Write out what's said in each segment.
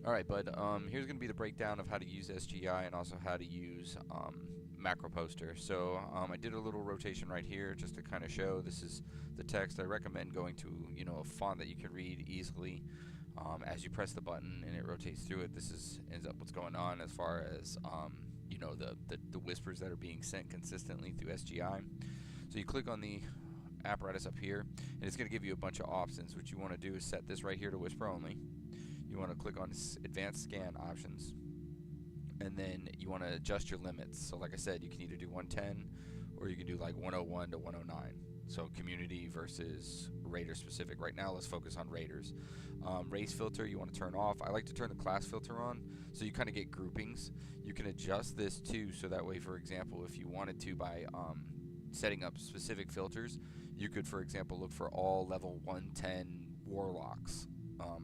Alright, bud, here's going to be the breakdown of how to use SGI and also how to use macro poster. So I did a little rotation right here just to kind of show this is the text. I recommend going to a font that you can read easily. As you press the button and it rotates through it, this is ends up what's going on as far as the whispers that are being sent consistently through SGI. So you click on the apparatus up here, and it's going to give you a bunch of options. What you want to do is set this right here to whisper only. You want to click on advanced scan options, and then you want to adjust your limits. So like I said, you can either do 110 or you can do like 101 to 109. So community versus Raider specific. Right now let's focus on Raiders. Race filter you want to turn off. I like to turn the class filter on, so you kind of get groupings. You can adjust this too, so that way, for example, if you wanted to, by setting up specific filters, you could, for example, look for all level 110 warlocks,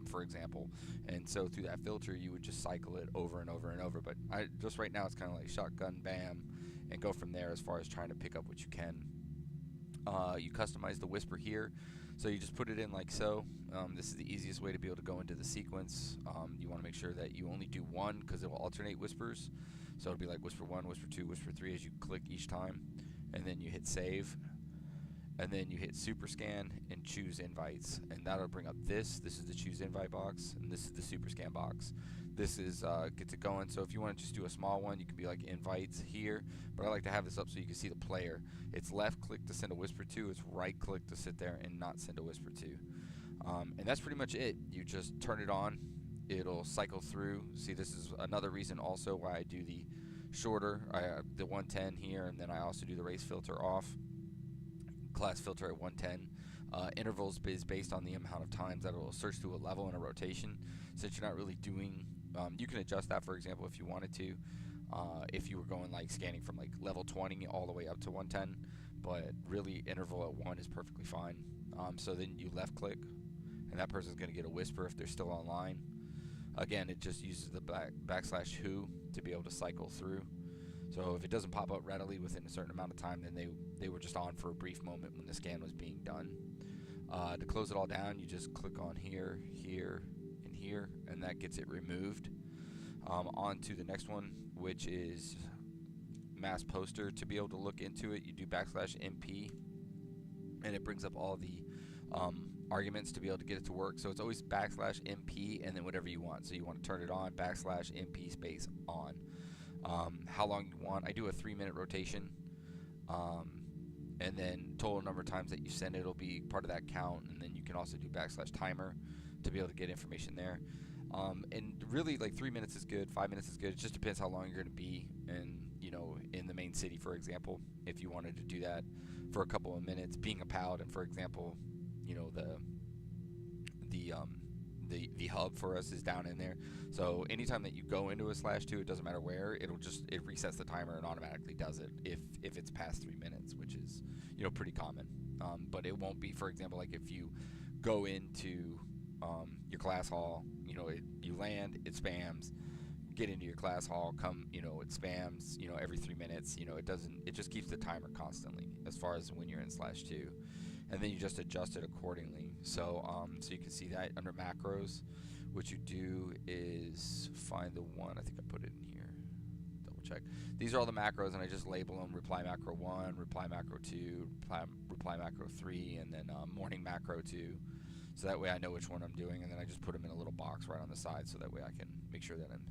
for example, and so through that filter you would just cycle it over and over and over. But just right now it's kind of like shotgun bam and go from there as far as trying to pick up what you can. You customize the whisper here, so you just put it in like so. This is the easiest way to be able to go into the sequence. You want to make sure that you only do one, because it will alternate whispers, so it'll be like whisper 1, whisper 2, whisper 3 as you click each time, and then you hit save, and then you hit super scan and choose invites, and that'll bring up this is the choose invite box, and this is the super scan box. This is gets it going. So if you want to just do a small one, you can be like invites here, but I like to have this up so you can see the player. It's left click to send a whisper to, it's right click to sit there and not send a whisper to, and that's pretty much it. You just turn it on, it'll cycle through. See, this is another reason also why I do the shorter, the 110 here, and then I also do the race filter off, class filter at 110. Intervals is based on the amount of times that it will search through a level in a rotation. Since you're not really doing, you can adjust that, for example, if you wanted to. If you were going like scanning from like level 20 all the way up to 110, but really interval at 1 is perfectly fine. So then you left click, and that person's going to get a whisper if they're still online. Again, it just uses the backslash who to be able to cycle through. So if it doesn't pop up readily within a certain amount of time, then they were just on for a brief moment when the scan was being done. To close it all down, you just click on here, here, and here, and that gets it removed. On to the next one, which is mass poster. To be able to look into it, you do backslash MP, and it brings up all the arguments to be able to get it to work. So it's always backslash MP and then whatever you want. So you want to turn it on, backslash MP space on. How long you want. I do a 3-minute rotation, and then total number of times that you send it will be part of that count, and then you can also do backslash timer to be able to get information there. And really, like 3 minutes is good, 5 minutes is good. It just depends how long you're going to be in the main city, for example. If you wanted to do that for a couple of minutes, being a paladin, for example, the hub for us is down in there. So anytime that you go into a /2, it doesn't matter where, it resets the timer and automatically does it if it's past 3 minutes, which is pretty common. But it won't be, for example, like if you go into your class hall, you land, it spams. Get into your class hall, it spams, every 3 minutes. It just keeps the timer constantly as far as when you're in /2, and then you just adjust it accordingly. So you can see that under macros, what you do is find the one, I think I put it in here, double check. These are all the macros, and I just label them: reply macro 1, reply macro 2, reply macro 3, and then morning macro 2. So that way I know which one I'm doing, and then I just put them in a little box right on the side, so that way I can make sure that I'm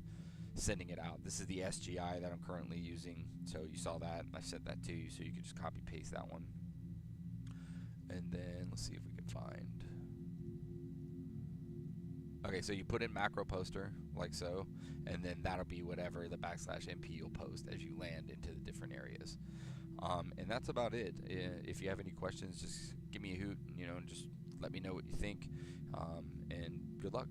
sending it out. This is the SGI that I'm currently using, so you saw that, and I sent that to you, so you can just copy paste that one. And then let's see if we can find. Okay, so you put in macro poster like so, and then that'll be whatever the backslash MP you'll post as you land into the different areas. And that's about it. If you have any questions, just give me a hoot, and just let me know what you think. And good luck.